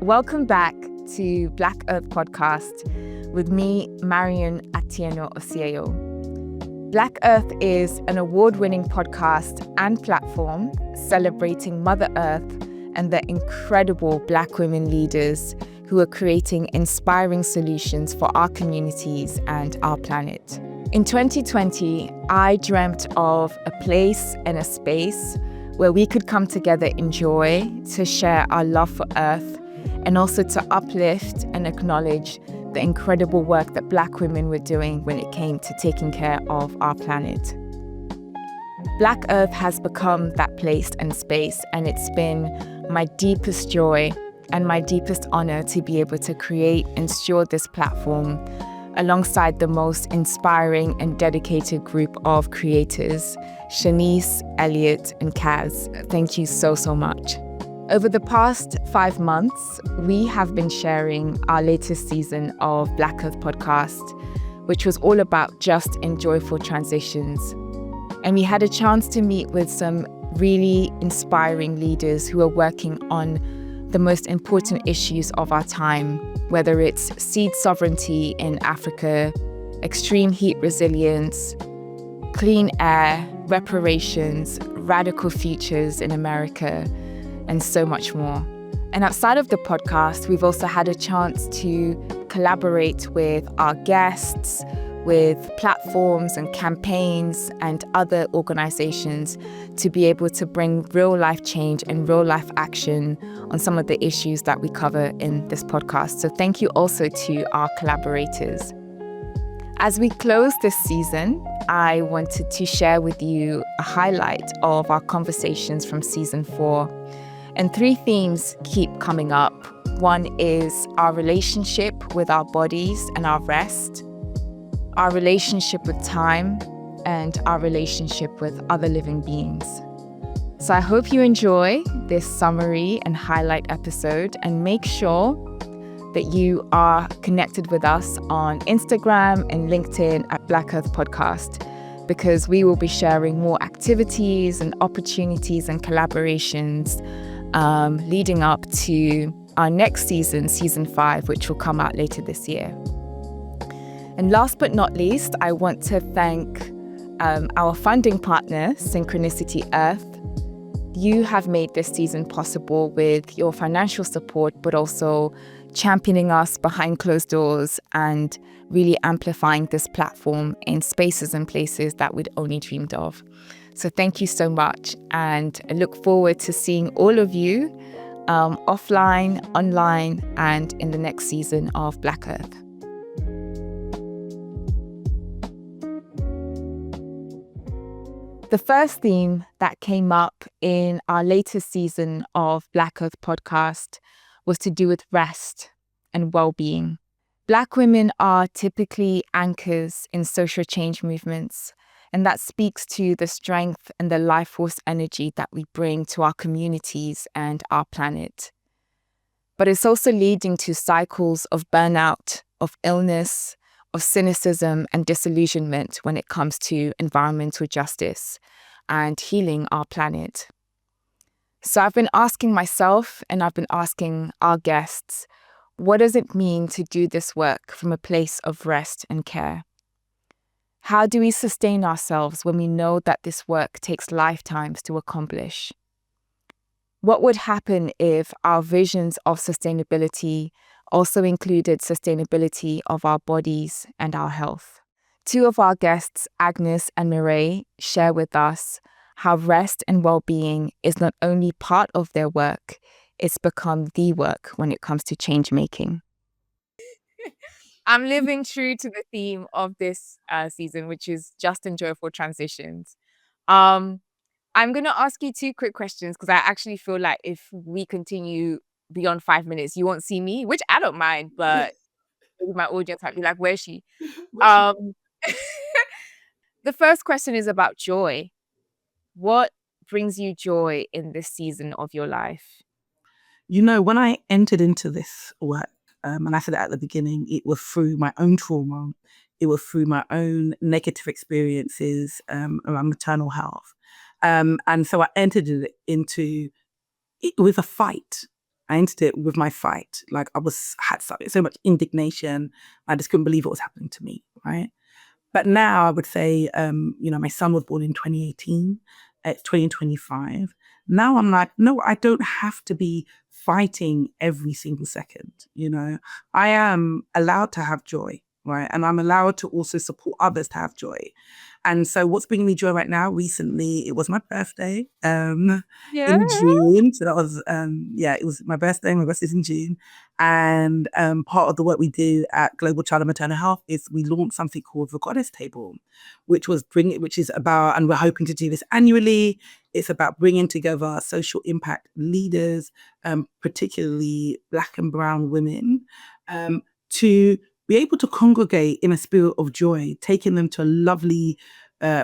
Welcome back to Black Earth Podcast with me, Marion Atieno Osieo. Black Earth is an award-winning podcast and platform celebrating Mother Earth and the incredible Black women leaders who are creating inspiring solutions for our communities and our planet. In 2020, I dreamt of a place and a space where we could come together in joy to share our love for Earth and also to uplift and acknowledge the incredible work that Black women were doing when it came to taking care of our planet. Black Earth has become that place and space, and it's been my deepest joy and my deepest honor to be able to create and steward this platform alongside the most inspiring and dedicated group of creators, Shanice, Elliot, and Kaz. Thank you so much. Over the past 5 months, we have been sharing our latest season of Black Earth Podcast, which was all about just and joyful transitions. And we had a chance to meet with some really inspiring leaders who are working on the most important issues of our time, whether it's seed sovereignty in Africa, extreme heat resilience, clean air, reparations, radical futures in America, and so much more. And outside of the podcast, we've also had a chance to collaborate with our guests, with platforms and campaigns and other organizations to be able to bring real life change and real life action on some of the issues that we cover in this podcast. So thank you also to our collaborators. As we close this season, I wanted to share with you a highlight of our conversations from season 4. And 3 themes keep coming up. One is our relationship with our bodies and our rest, our relationship with time, and our relationship with other living beings. So I hope you enjoy this summary and highlight episode, and make sure that you are connected with us on Instagram and LinkedIn at Black Earth Podcast, because we will be sharing more activities and opportunities and collaborations leading up to our next season, season 5, which will come out later this year. And last but not least, I want to thank our funding partner, Synchronicity Earth. You have made this season possible with your financial support, but also championing us behind closed doors and really amplifying this platform in spaces and places that we'd only dreamed of. So thank you so much. And I look forward to seeing all of you offline, online, and in the next season of Black Earth. The first theme that came up in our latest season of Black Earth Podcast was to do with rest and well-being. Black women are typically anchors in social change movements, and that speaks to the strength and the life force energy that we bring to our communities and our planet. But it's also leading to cycles of burnout, of illness, of cynicism and disillusionment when it comes to environmental justice and healing our planet. So I've been asking myself, and I've been asking our guests, what does it mean to do this work from a place of rest and care? How do we sustain ourselves when we know that this work takes lifetimes to accomplish? What would happen if our visions of sustainability also included sustainability of our bodies and our health? 2 of our guests, Agnes and Mireille, share with us how rest and well-being is not only part of their work, it's become the work when it comes to change making. I'm living true to the theme of this season, which is just and joyful transitions. I'm going to ask you 2 quick questions, because I actually feel like if we continue beyond 5 minutes, you won't see me, which I don't mind, but my audience might be like, where's she? The first question is about joy. What brings you joy in this season of your life? You know, when I entered into this work, and I said it at the beginning, it was through my own trauma. It was through my own negative experiences around maternal health. And so I entered it with a fight. I entered it with my fight. Like I had so much indignation. I just couldn't believe what was happening to me, right? But now I would say, my son was born in 2018. It's 2025. Now I'm like, no, I don't have to be fighting every single second. I am allowed to have joy, right? And I'm allowed to also support others to have joy. And so what's bringing me joy right now, recently, it was my birthday Yeah. in June. So that was, it was my birthday. My birthday's in June. And part of the work we do at Global Child and Maternal Health is we launched something called the Goddess Table, which is about, and we're hoping to do this annually. It's about bringing together social impact leaders, particularly Black and Brown women, to be able to congregate in a spirit of joy, taking them to a lovely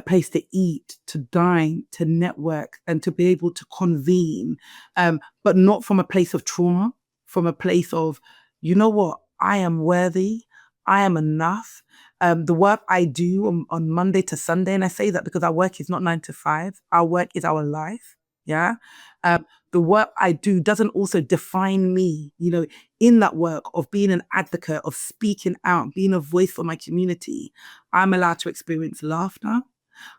place to eat, to dine, to network, and to be able to convene, but not from a place of trauma, from a place of, you know what, I am worthy, I am enough. The work I do on Monday to Sunday, and I say that because our work is not 9 to 5, our work is our life. Yeah. The work I do doesn't also define me, in that work of being an advocate, of speaking out, being a voice for my community. I'm allowed to experience laughter.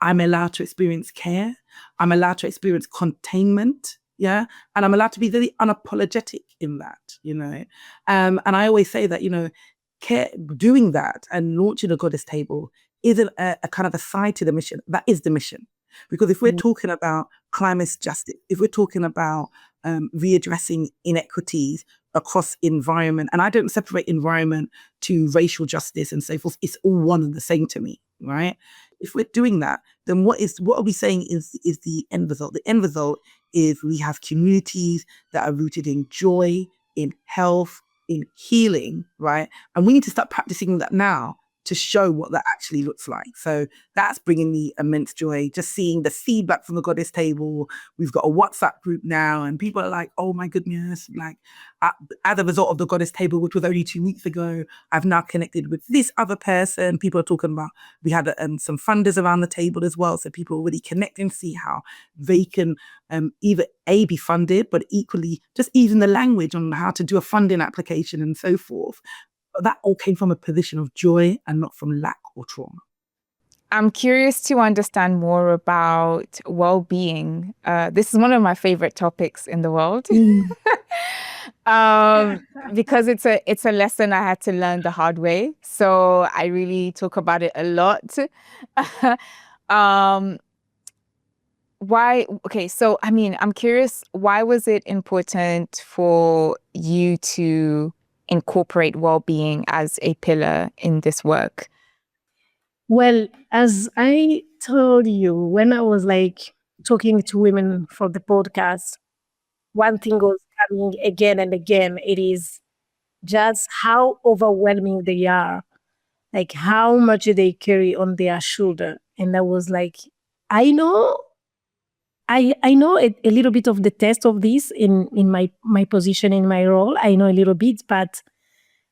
I'm allowed to experience care. I'm allowed to experience containment. Yeah. And I'm allowed to be very unapologetic in that, And I always say that, doing that and launching a Goddess Table isn't a kind of a side to the mission. That is the mission. Because if we're talking about climate justice, if we're talking about readdressing inequities across environment, and I don't separate environment to racial justice and so forth, it's all one and the same to me, right? If we're doing that, then what are we saying is the end result? The end result is we have communities that are rooted in joy, in health, in healing, right? And we need to start practicing that now to show what that actually looks like. So that's bringing me immense joy, just seeing the feedback from the Goddess Table. We've got a WhatsApp group now, and people are like, oh my goodness, like as a result of the Goddess Table, which was only 2 weeks ago, I've now connected with this other person. People are talking about, we had some funders around the table as well. So people are really connecting to see how they can either be funded, but equally just even the language on how to do a funding application and so forth. That all came from a position of joy and not from lack or trauma. I'm curious to understand more about well-being. This is one of my favorite topics in the world. Because it's a lesson I had to learn the hard way. So I really talk about it a lot. So I'm curious, why was it important for you to incorporate well-being as a pillar in this work? Well, as I told you, when I was talking to women for the podcast, one thing was coming again and again. It is just how overwhelming they are, like how much they carry on their shoulder. And I was like, I know a little bit of the test of this in my position, in my role. I know a little bit, but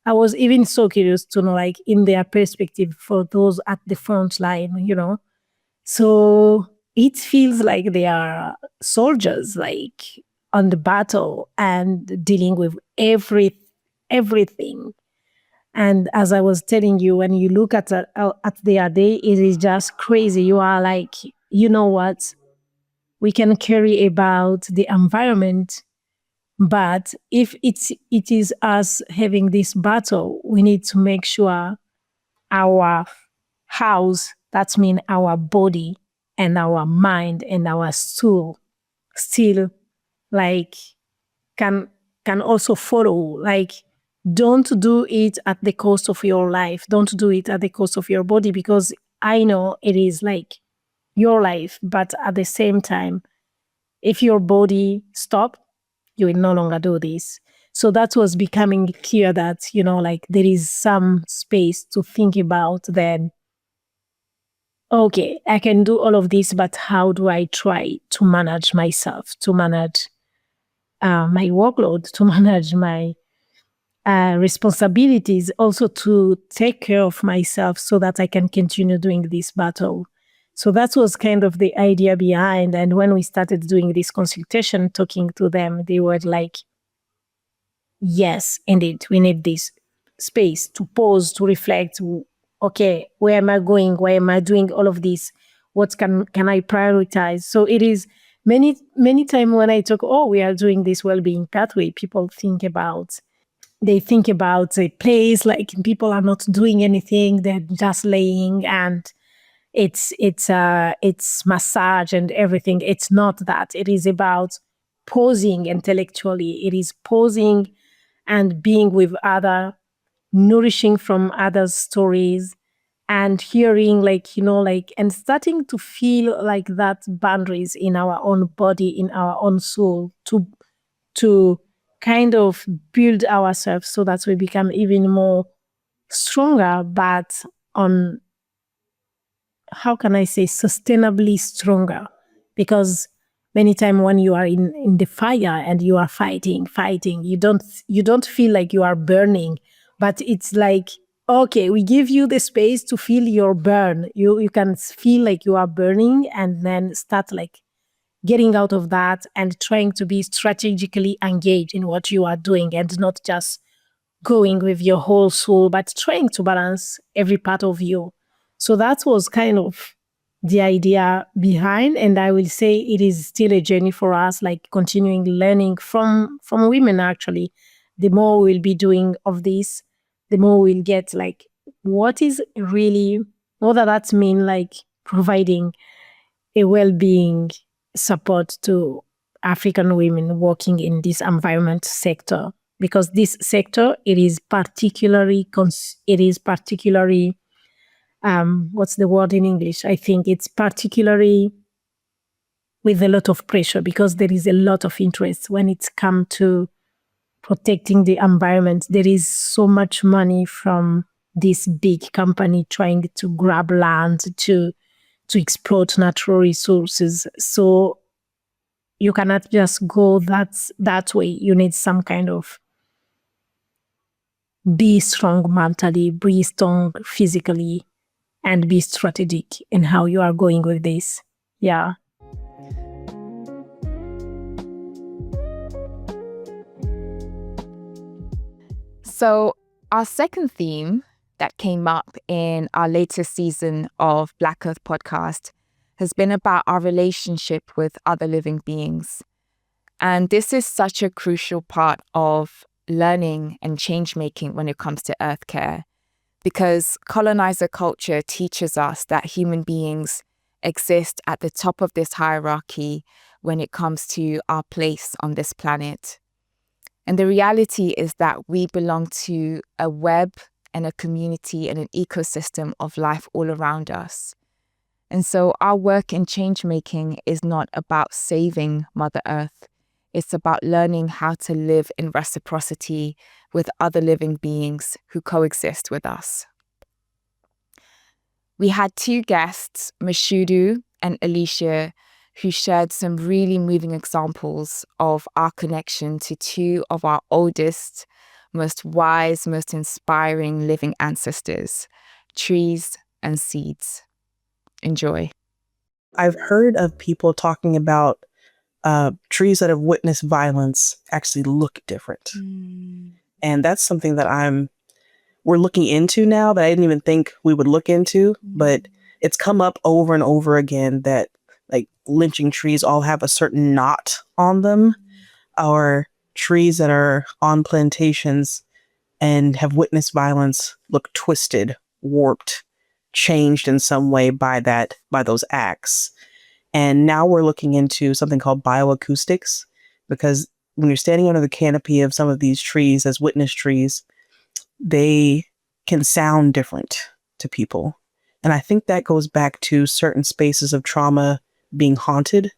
I was even so curious to know, in their perspective for those at the front line, So it feels like they are soldiers, on the battle and dealing with everything. And as I was telling you, when you look at their day, it is just crazy. You are like, you know what? We can care about the environment, but if it is us having this battle, we need to make sure our house, that means our body and our mind and our soul, still can also follow. Don't do it at the cost of your life. Don't do it at the cost of your body, because I know it is your life, but at the same time, if your body stop, you will no longer do this. So that was becoming clear that, there is some space to think about then. Okay, I can do all of this, but how do I try to manage myself, to manage my workload, to manage my responsibilities, also to take care of myself so that I can continue doing this battle. So that was kind of the idea behind. And when we started doing this consultation, talking to them, they were like, yes, indeed, we need this space to pause, to reflect. Okay, where am I going? Why am I doing all of this? What can I prioritize? So it is many times when I talk, oh, we are doing this well-being pathway, people think about a place like people are not doing anything, they're just laying and it's massage and everything. It's not that. It is about pausing intellectually. It is pausing and being with other, nourishing from others' stories and hearing and starting to feel like that boundaries in our own body, in our own soul to kind of build ourselves so that we become even more stronger, but on, how can I say, sustainably stronger? Because many times when you are in the fire and you are fighting, you don't feel like you are burning, but it's like, okay, we give you the space to feel your burn. You can feel like you are burning and then start like getting out of that and trying to be strategically engaged in what you are doing and not just going with your whole soul, but trying to balance every part of you. So that was kind of the idea behind. And I will say it is still a journey for us, like continuing learning from women actually. The more we'll be doing of this, the more we'll get like what is really, what does that mean, like providing a well-being support to African women working in this environment sector, because this sector, it is particularly what's the word in English? I think it's particularly with a lot of pressure because there is a lot of interest when it's come to protecting the environment. There is so much money from this big company trying to grab land to exploit natural resources. So you cannot just go that way. You need some kind of be strong mentally, be strong physically, and be strategic in how you are going with this. Yeah. So, our second theme that came up in our latest season of Black Earth podcast has been about our relationship with other living beings. And this is such a crucial part of learning and change making when it comes to earth care, because colonizer culture teaches us that human beings exist at the top of this hierarchy when it comes to our place on this planet. And the reality is that we belong to a web and a community and an ecosystem of life all around us. And so our work in change making is not about saving Mother Earth. It's about learning how to live in reciprocity with other living beings who coexist with us. We had two guests, Mashudu and Alicia, who shared some really moving examples of our connection to two of our oldest, most wise, most inspiring living ancestors, trees and seeds. Enjoy. I've heard of people talking about trees that have witnessed violence actually look different. And that's something that we're looking into now that I didn't even think we would look into, but it's come up over and over again that like lynching trees all have a certain knot on them, or trees that are on plantations and have witnessed violence look twisted, warped, changed in some way by those acts. And now we're looking into something called bioacoustics, because when you're standing under the canopy of some of these trees as witness trees, they can sound different to people. And I think that goes back to certain spaces of trauma being haunted.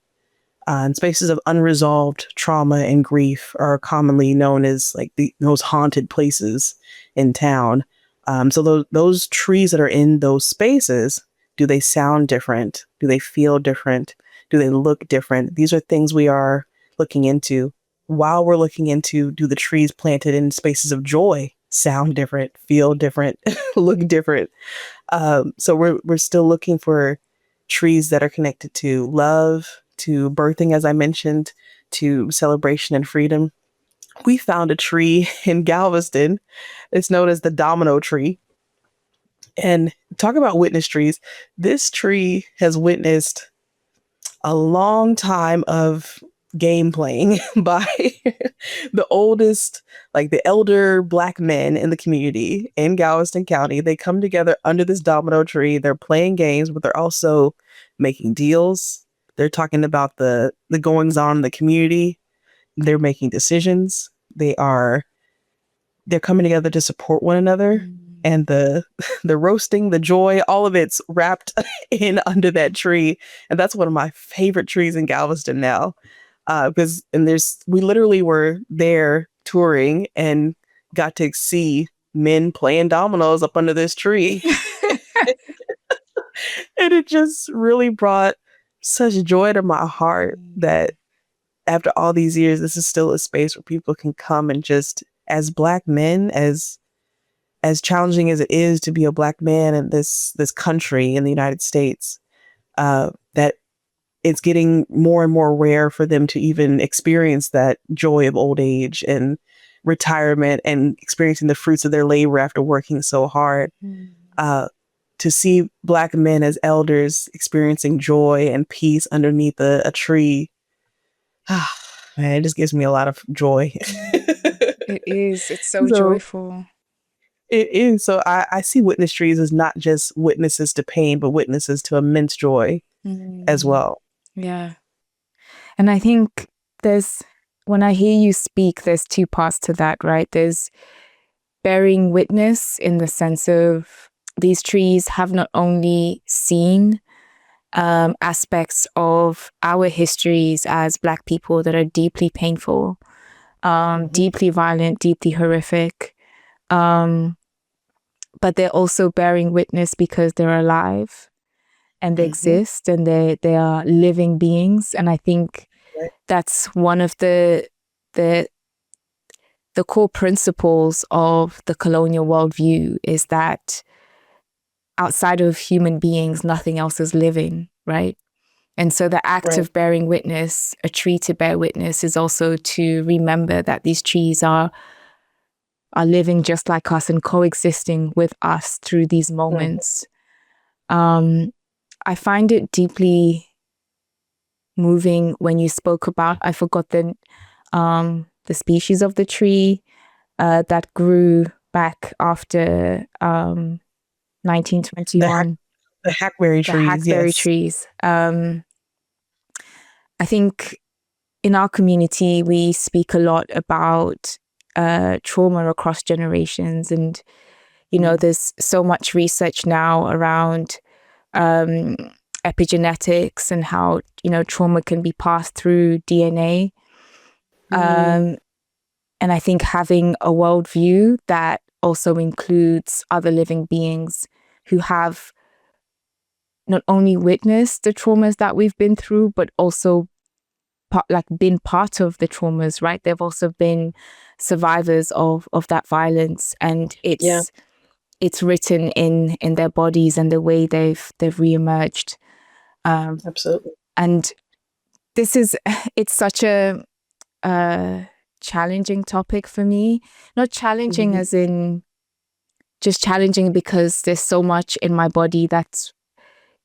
And spaces of unresolved trauma and grief are commonly known as like those haunted places in town. So those trees that are in those spaces, do they sound different? Do they feel different? Do they look different? These are things we are looking into. While we're looking into, do the trees planted in spaces of joy sound different, feel different, look different? So we're still looking for trees that are connected to love, to birthing, as I mentioned, to celebration and freedom. we found a tree in Galveston. It's known as the domino tree. And talk about witness trees. This tree has witnessed a long time of game playing by the oldest, like the elder Black men in the community in Galveston County. They come together under this domino tree. They're playing games, but they're also making deals. They're talking about the goings on in the community. They're making decisions. They're coming together to support one another. And the roasting, the joy, all of it's wrapped in under that tree. And that's one of my favorite trees in Galveston now. We literally were there touring and got to see men playing dominoes up under this tree. And it just really brought such joy to my heart that after all these years, this is still a space where people can come and just, as Black men, as challenging as it is to be a Black man in this country in the United States, that it's getting more and more rare for them to even experience that joy of old age and retirement and experiencing the fruits of their labor after working so hard. To see Black men as elders experiencing joy and peace underneath a tree, man, it just gives me a lot of joy. It is. It's so So joyful. it is. So I see witness trees as not just witnesses to pain, but witnesses to immense joy as well. Yeah. And I think when I hear you speak, there's two parts to that, right? There's bearing witness in the sense of these trees have not only seen aspects of our histories as Black people that are deeply painful, deeply violent, deeply horrific, but they're also bearing witness because they're alive and they exist and they are living beings. And I think that's one of the core principles of the colonial worldview, is that outside of human beings, nothing else is living, right? And so the act of bearing witness, a tree to bear witness, is also to remember that these trees are living just like us and coexisting with us through these moments. I find it deeply moving when you spoke about, I forgot the species of the tree that grew back after 1921. The hackberry trees. The hackberry yes. trees. I think in our community, we speak a lot about trauma across generations. And, there's so much research now around epigenetics and how, trauma can be passed through DNA. And I think having a worldview that also includes other living beings who have not only witnessed the traumas that we've been through, but also been part of the traumas, right? They've also been survivors of that violence, and it's written in their bodies and the way they've reemerged. Absolutely. And it's such a challenging topic for me. Not challenging as in just challenging because there's so much in my body that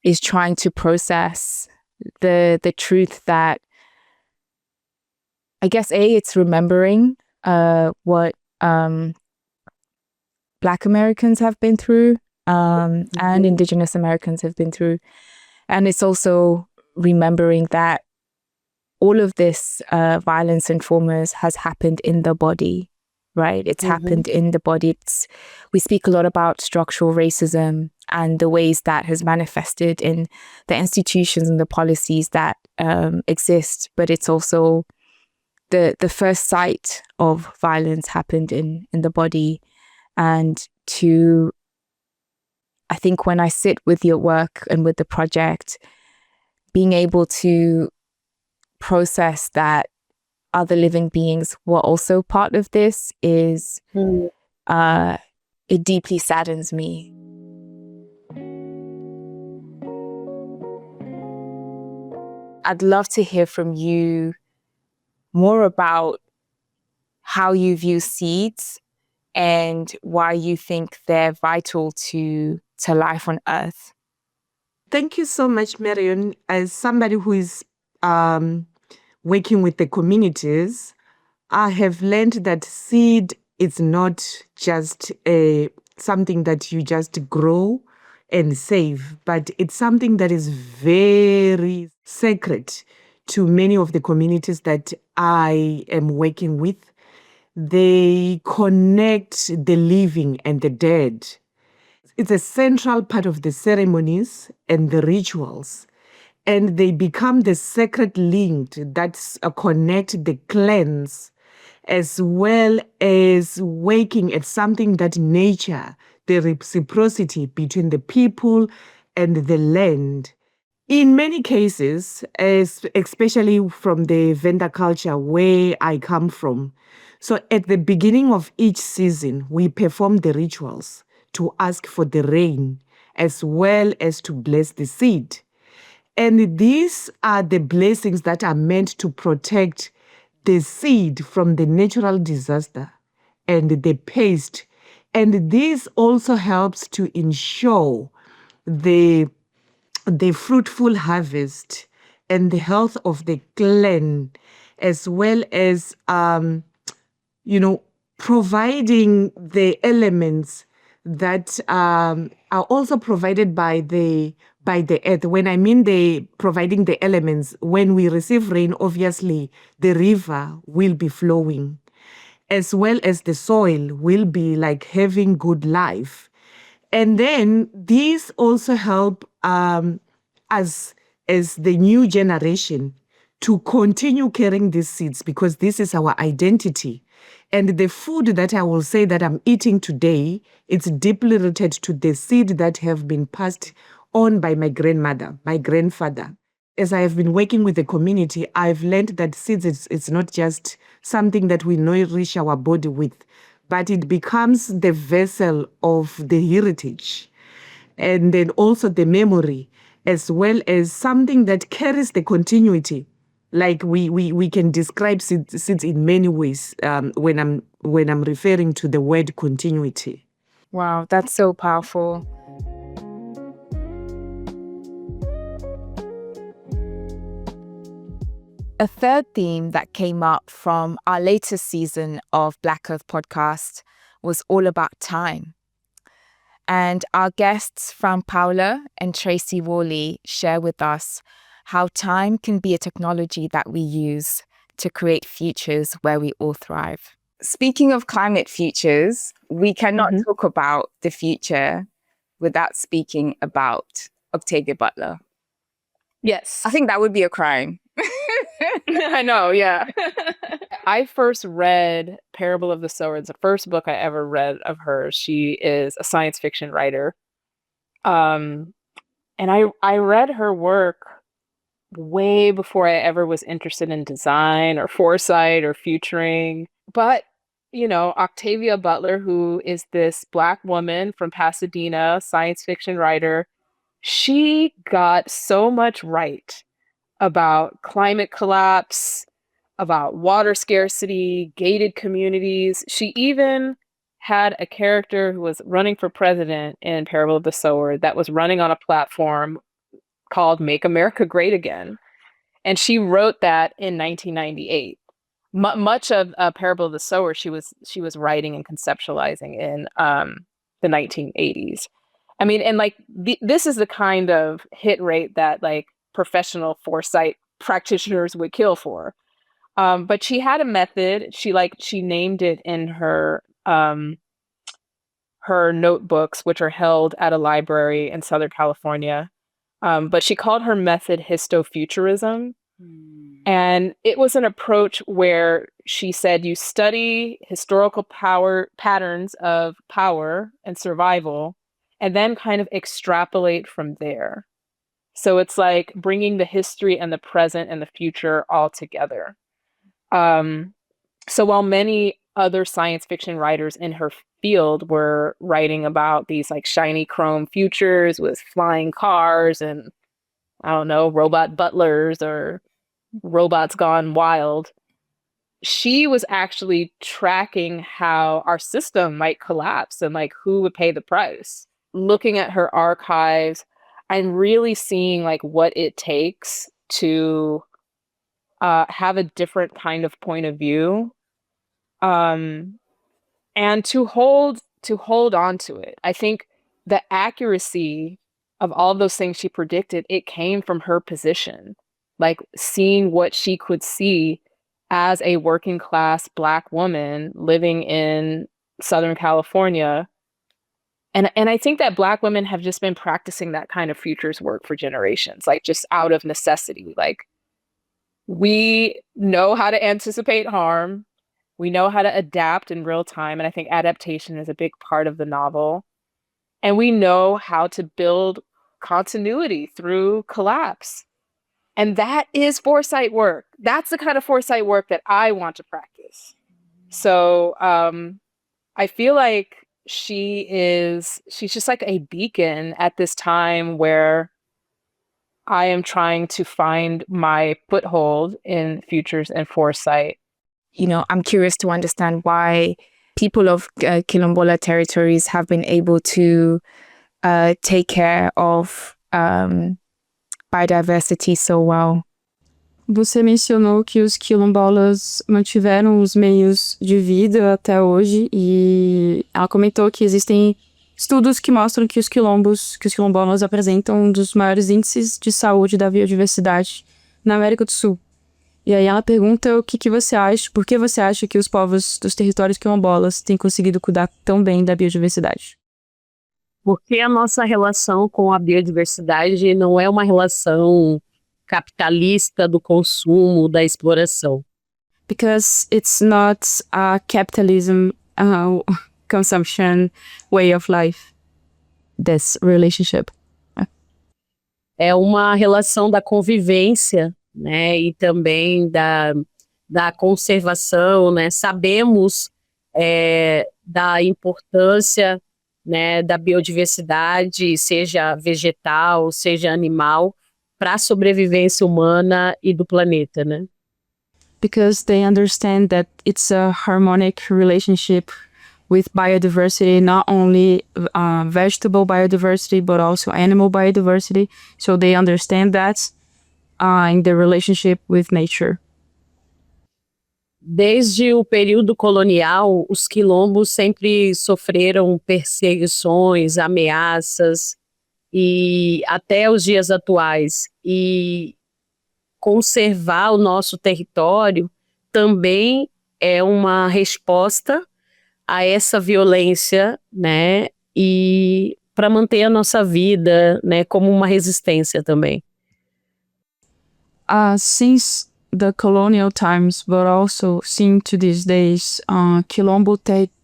is trying to process the truth that, I guess, it's remembering what Black Americans have been through and Indigenous Americans have been through. And it's also remembering that all of this violence and traumas has happened in the body, right? It's happened in the body. We speak a lot about structural racism and the ways that has manifested in the institutions and the policies that exist, but it's also the first sight of violence happened in the body. And I think when I sit with your work and with the project, being able to process that other living beings were also part of this is, it deeply saddens me. I'd love to hear from you more about how you view seeds and why you think they're vital to life on Earth. Thank you so much, Marion. As somebody who is working with the communities, I have learned that seed is not just something that you just grow and save, but it's something that is very sacred to many of the communities that I am working with. They connect the living and the dead. It's a central part of the ceremonies and the rituals, and they become the sacred link that connect the clans, as well as working at something that nature, the reciprocity between the people and the land. In many cases, especially from the vendor culture where I come from, so at the beginning of each season, we perform the rituals to ask for the rain as well as to bless the seed. And these are the blessings that are meant to protect the seed from the natural disaster and the pest. And this also helps to ensure the fruitful harvest and the health of the clan, as well as providing the elements that are also provided by the earth. When I mean providing the elements, when we receive rain, obviously the river will be flowing, as well as the soil will be like having good life. And then these also help us as the new generation to continue carrying these seeds, because this is our identity. And the food that I will say that I'm eating today, it's deeply rooted to the seed that have been passed on by my grandmother, my grandfather. As I have been working with the community, I've learned that seeds, it's not just something that we nourish our body with, but it becomes the vessel of the heritage and then also the memory, as well as something that carries the continuity. Like we can describe seeds in many ways when I'm referring to the word continuity. Wow, that's so powerful. A third theme that came up from our latest season of Black Earth podcast was all about time. And our guests from Paula and Tracy Worley share with us how time can be a technology that we use to create futures where we all thrive. Speaking of climate futures, we cannot talk about the future without speaking about Octavia Butler. Yes. I think that would be a crime. I know, yeah. I first read Parable of the Sower. It's the first book I ever read of hers. She is a science fiction writer. And I read her work way before I ever was interested in design or foresight or futuring. But, Octavia Butler, who is this Black woman from Pasadena, science fiction writer, she got so much right about climate collapse, about water scarcity, gated communities. She even had a character who was running for president in Parable of the Sower that was running on a platform called Make America Great Again. And she wrote that in 1998. Much of Parable of the Sower she was writing and conceptualizing in the 1980s. I mean, and this is the kind of hit rate that professional foresight practitioners would kill for. But she had a method. She named it in her her notebooks, which are held at a library in Southern California. But she called her method histofuturism. And it was an approach where she said you study historical power patterns of power and survival, and then kind of extrapolate from there. So it's like bringing the history and the present and the future all together. So while many other science fiction writers in her field were writing about these shiny chrome futures with flying cars and, I don't know, robot butlers or robots gone wild, she was actually tracking how our system might collapse and like who would pay the price. Looking at her archives, I'm really seeing like what it takes to have a different kind of point of view, um, and to hold on to it. I think the accuracy of all those things she predicted, it came from her position, like seeing what she could see as a working class Black woman living in Southern California. And I think that Black women have just been practicing that kind of futures work for generations, like just out of necessity. Like we know how to anticipate harm. We know how to adapt in real time. And I think adaptation is a big part of the novel. And we know how to build continuity through collapse. And that is foresight work. That's the kind of foresight work that I want to practice. So I feel like she's just like a beacon at this time where I am trying to find my foothold in futures and foresight. I'm curious to understand why people of Quilombola territories have been able to take care of biodiversity so well. Você mencionou que os quilombolas mantiveram os meios de vida até hoje e ela comentou que existem estudos que mostram que os quilombolas apresentam um dos maiores índices de saúde da biodiversidade na América do Sul. E aí ela pergunta o que você acha, por que você acha que os povos dos territórios quilombolas têm conseguido cuidar tão bem da biodiversidade? Porque a nossa relação com a biodiversidade não é uma relação capitalista do consumo, da exploração. Because it's not a capitalism consumption way of life, this relationship. É uma relação da convivência, né, e também da conservação, né? Sabemos da importância, né, da biodiversidade, seja vegetal, seja animal, para a sobrevivência humana e do planeta, né? Because they understand that it's a harmonic relationship with biodiversity, not only vegetable biodiversity, but also animal biodiversity. So they understand that in their relationship with nature. Desde o período colonial, os quilombos sempre sofreram perseguições, ameaças, e até os dias atuais. E conservar o nosso território também é uma resposta a essa violência, né? E para manter a nossa vida, né, como uma resistência também. Since the colonial times, but also seen to these days, Quilombo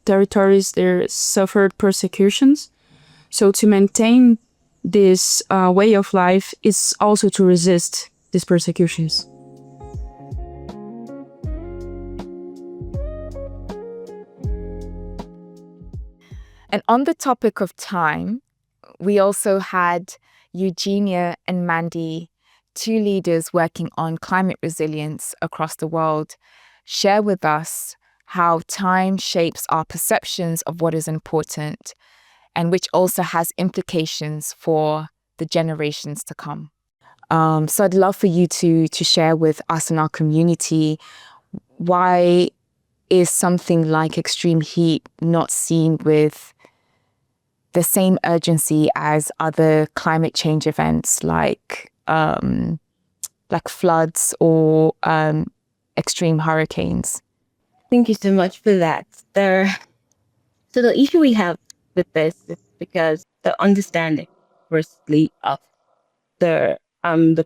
territories, they suffered persecutions. So to maintain this way of life is also to resist these persecutions. And on the topic of time, we also had Eugenia and Mandy, two leaders working on climate resilience across the world, share with us how time shapes our perceptions of what is important, and which also has implications for the generations to come. So I'd love for you to share with us and our community, why is something like extreme heat not seen with the same urgency as other climate change events like floods or extreme hurricanes? Thank you so much for that. So the issue we have with this is because the understanding, firstly, of the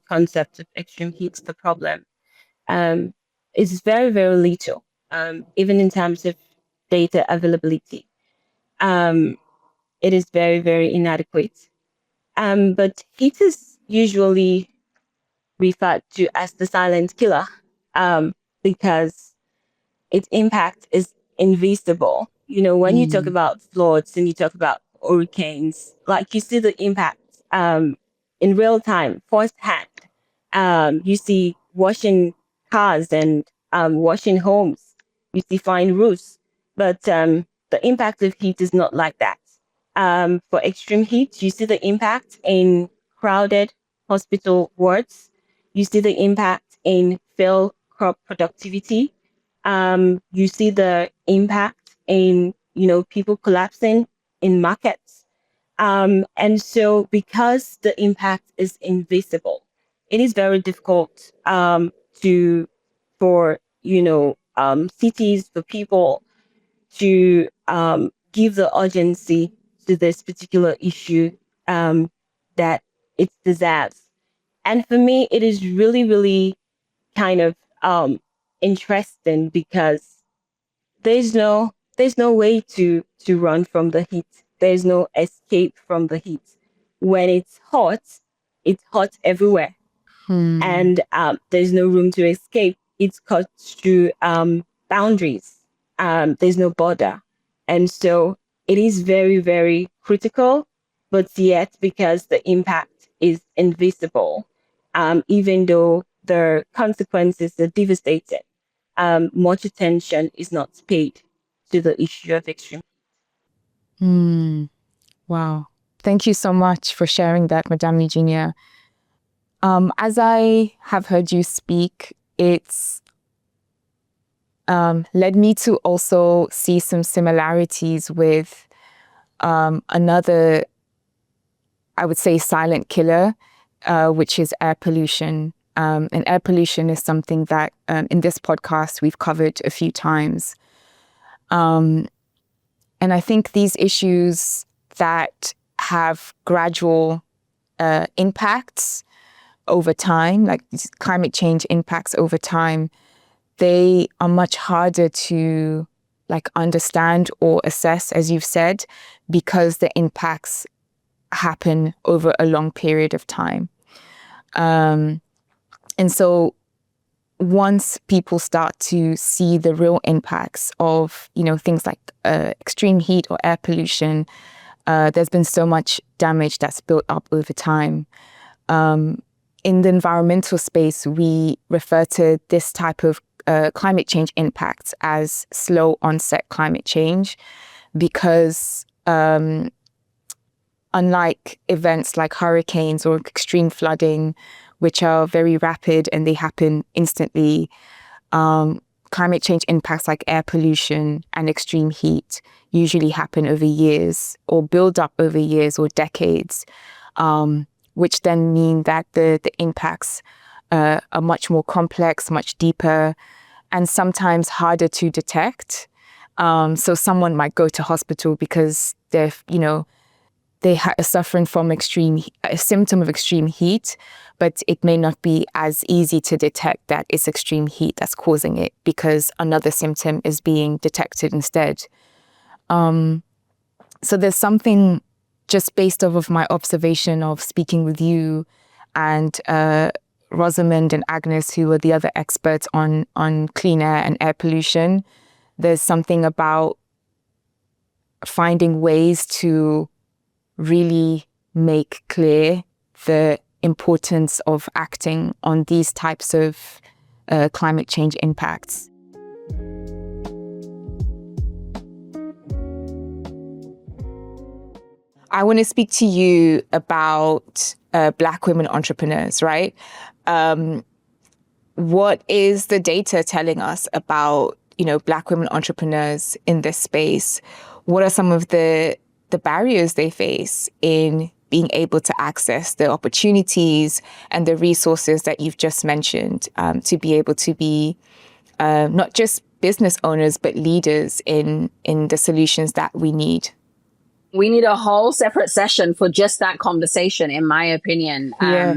concept of extreme heat, the problem, is very, very little, even in terms of data availability. It is very, very inadequate. But heat is usually referred to as the silent killer, because its impact is invisible. You know, when you talk about floods and you talk about hurricanes, like you see the impact in real time, firsthand. You see washing cars and washing homes, you see fine roofs. But the impact of heat is not like that. For extreme heat, you see the impact in crowded hospital wards. You see the impact in failed crop productivity. You see the impact in, people collapsing in markets. And so because the impact is invisible, it is very difficult for cities, for people to give the urgency to this particular issue that it deserves. And for me, it is really, really kind of interesting because there's no way to run from the heat. There's no escape from the heat. When it's hot everywhere, and there's no room to escape. It cuts through boundaries. There's no border, and so it is very, very critical. But yet, because the impact is invisible, even though the consequences are devastating, much attention is not paid to the issue of extreme. Wow. Thank you so much for sharing that, Madame Eugenia. As I have heard you speak, it's led me to also see some similarities with another, I would say, silent killer, which is air pollution. And air pollution is something that in this podcast we've covered a few times. And I think these issues that have gradual impacts over time, like these climate change impacts over time, they are much harder to understand or assess, as you've said, because the impacts happen over a long period of time. And so once people start to see the real impacts of, things like extreme heat or air pollution, there's been so much damage that's built up over time. In the environmental space, we refer to this type of climate change impacts as slow onset climate change because unlike events like hurricanes or extreme flooding, which are very rapid and they happen instantly, climate change impacts like air pollution and extreme heat usually happen over years or build up over years or decades, which then mean that the impacts are much more complex, much deeper, and sometimes harder to detect. So someone might go to hospital because they're, they are suffering from a symptom of extreme heat, but it may not be as easy to detect that it's extreme heat that's causing it because another symptom is being detected instead. So there's something just based off of my observation of speaking with you and Rosamond and Agnes, who are the other experts on clean air and air pollution. There's something about finding ways to really make clear the importance of acting on these types of climate change impacts. I want to speak to you about Black women entrepreneurs, right? What is the data telling us about, Black women entrepreneurs in this space? What are some of the barriers they face in being able to access the opportunities and the resources that you've just mentioned to be able to be not just business owners, but leaders in the solutions that we need? We need a whole separate session for just that conversation, in my opinion. Yeah.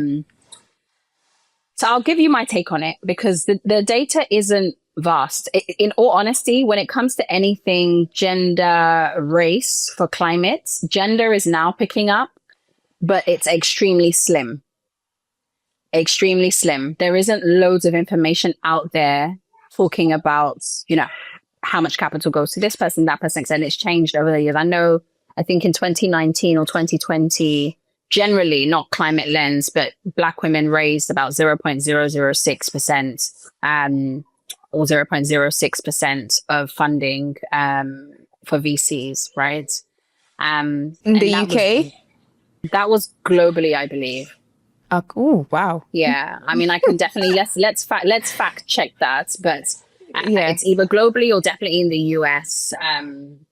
So I'll give you my take on it because the data isn't vast. In all honesty, when it comes to anything gender, race for climate, gender is now picking up, but it's extremely slim. Extremely slim. There isn't loads of information out there talking about, how much capital goes to this person, that person, and it's changed over the years. I think in 2019 or 2020, generally, not climate lens, but Black women raised about 0.006% or 0.06% of funding for VCs, right? In and the that UK? that was globally, I believe. Oh, wow. Yeah, I mean, I can definitely let's fact check that, but Yeah. it's either globally or definitely in the US.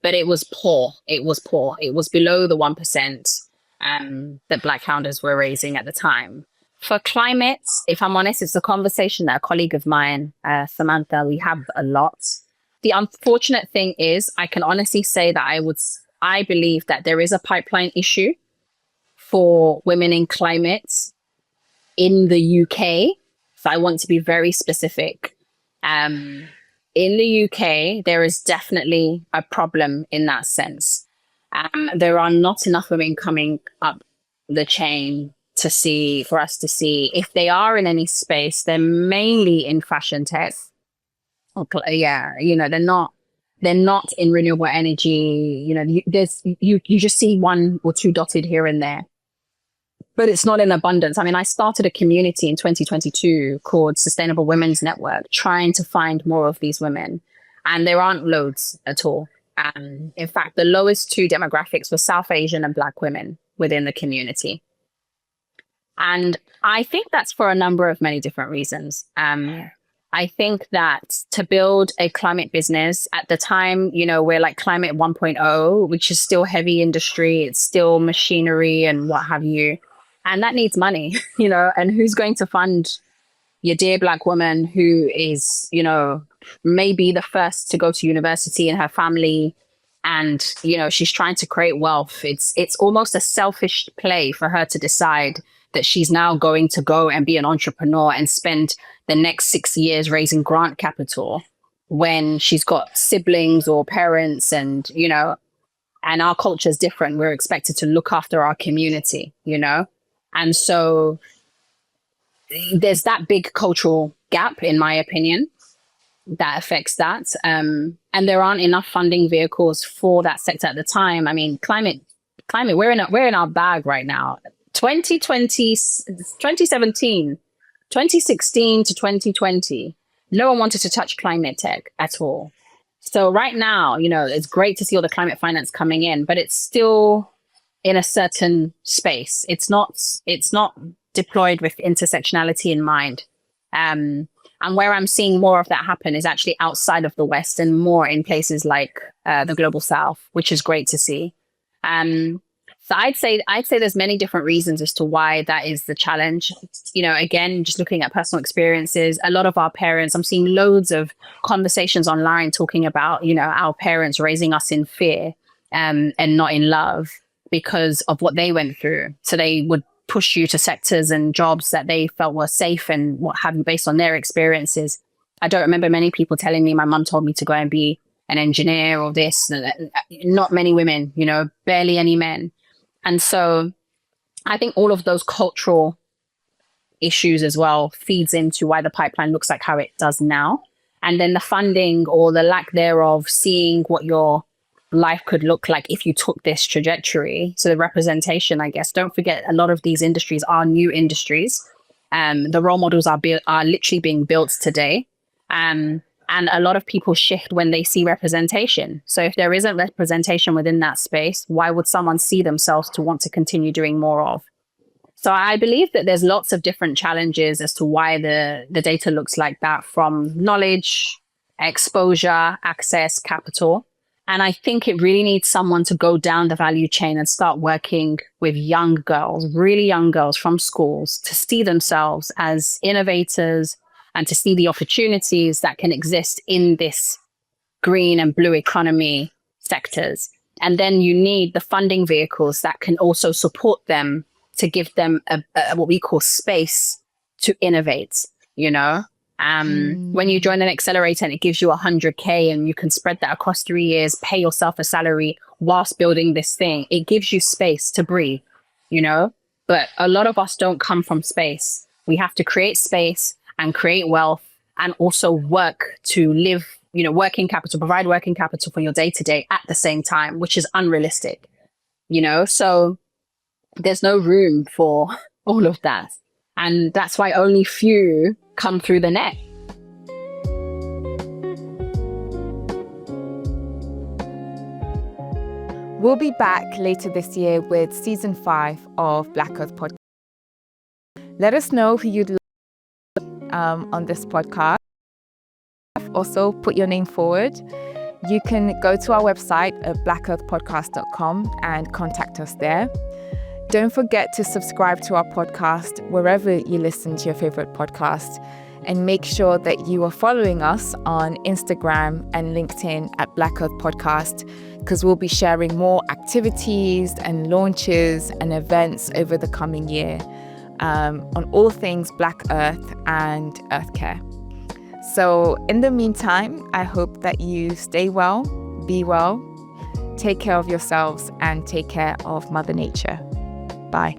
But it was poor. It was poor. It was below the 1% that Black founders were raising at the time. For climate, if I'm honest, it's a conversation that a colleague of mine, Samantha, we have a lot. The unfortunate thing is, I can honestly say that I believe that there is a pipeline issue for women in climate in the UK. So I want to be very specific. In the UK, there is definitely a problem in that sense. There are not enough women coming up the chain for us to see. If they are in any space, they're mainly in fashion tech. Yeah, they're not in renewable energy. You just see one or two dotted here and there, but it's not in abundance. I mean, I started a community in 2022 called Sustainable Women's Network, trying to find more of these women. And there aren't loads at all. In fact, the lowest two demographics were South Asian and Black women within the community. And I think that's for a number of many different reasons. I think that to build a climate business at the time, we're like climate 1.0, which is still heavy industry. It's still machinery and what have you. And that needs money, and who's going to fund your dear Black woman who is, maybe the first to go to university in her family, and, she's trying to create wealth. It's almost a selfish play for her to decide that she's now going to go and be an entrepreneur and spend the next 6 years raising grant capital when she's got siblings or parents and our culture is different. We're expected to look after our community, And so there's that big cultural gap, in my opinion, that affects that. And there aren't enough funding vehicles for that sector at the time. I mean, climate, we're in our bag right now. 2017, 2016 to 2020, no one wanted to touch climate tech at all. So right now, it's great to see all the climate finance coming in, but it's still in a certain space. It's not deployed with intersectionality in mind. And where I'm seeing more of that happen is actually outside of the West and more in places like the global South, which is great to see. So I'd say there's many different reasons as to why that is the challenge. Again, just looking at personal experiences, a lot of our parents, I'm seeing loads of conversations online talking about, our parents raising us in fear and not in love because of what they went through. So they would push you to sectors and jobs that they felt were safe and what have you based on their experiences. I don't remember many people telling me my mum told me to go and be an engineer or this. Not many women, barely any men. And so I think all of those cultural issues as well feeds into why the pipeline looks like how it does now. And then the funding or the lack thereof, seeing what your life could look like if you took this trajectory. So the representation, I guess, don't forget a lot of these industries are new industries. The role models are literally being built today. And a lot of people shift when they see representation. So if there isn't representation within that space, why would someone see themselves to want to continue doing more of? So I believe that there's lots of different challenges as to why the data looks like that, from knowledge, exposure, access, capital. And I think it really needs someone to go down the value chain and start working with young girls, really young girls from schools, to see themselves as innovators and to see the opportunities that can exist in this green and blue economy sectors. And then you need the funding vehicles that can also support them to give them a what we call space to innovate, When you join an accelerator and it gives you 100K and you can spread that across 3 years, pay yourself a salary whilst building this thing, it gives you space to breathe, But a lot of us don't come from space. We have to create space and create wealth and also work to live, working capital, provide working capital for your day-to-day at the same time, which is unrealistic, So there's no room for all of that. And that's why only few come through the net. We'll be back later this year with season 5 of Black Earth Podcast. Let us know who you'd like on this podcast. Also, put your name forward. You can go to our website at blackearthpodcast.com and contact us there. Don't forget to subscribe to our podcast wherever you listen to your favorite podcast, and make sure that you are following us on Instagram and LinkedIn at Black Earth Podcast, because we'll be sharing more activities and launches and events over the coming year on all things Black Earth and Earth Care. So in the meantime, I hope that you stay well, be well, take care of yourselves, and take care of Mother Nature. Bye.